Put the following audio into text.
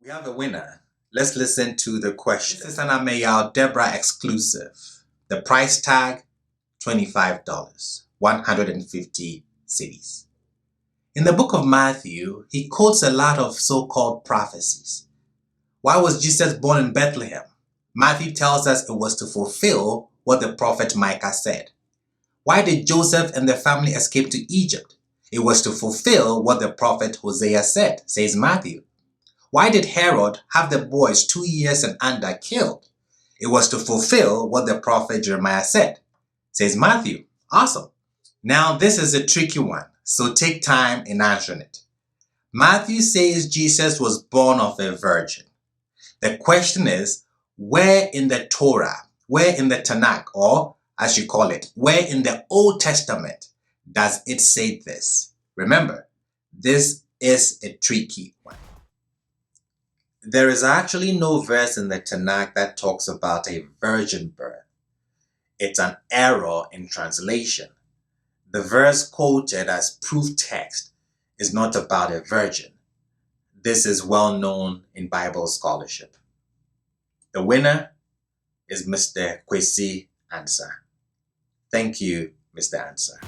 We have a winner. Let's listen to the question. This is an Amaah Deborah exclusive. The price tag, $25, 150 cedis. In the book of Matthew, he quotes a lot of so-called prophecies. Why was Jesus born in Bethlehem? Matthew tells us it was to fulfill what the prophet Micah said. Why did Joseph and the family escape to Egypt? It was to fulfill what the prophet Hosea said, says Matthew. Why did Herod have the boys 2 years and under killed? It was to fulfill what the prophet Jeremiah said, says Matthew. Awesome. Now this is a tricky one, so take time in answering it. Matthew says Jesus was born of a virgin. The question is, where in the Torah, where in the Tanakh, or as you call it, where in the Old Testament does it say this? Remember, this is a tricky one. There is actually no verse in the Tanakh that talks about a virgin birth. It's an error in translation. The verse quoted as proof text is not about a virgin. This is well known in Bible scholarship. The winner is Mr. Akwetey Amaah. Thank you, Mr. Answer.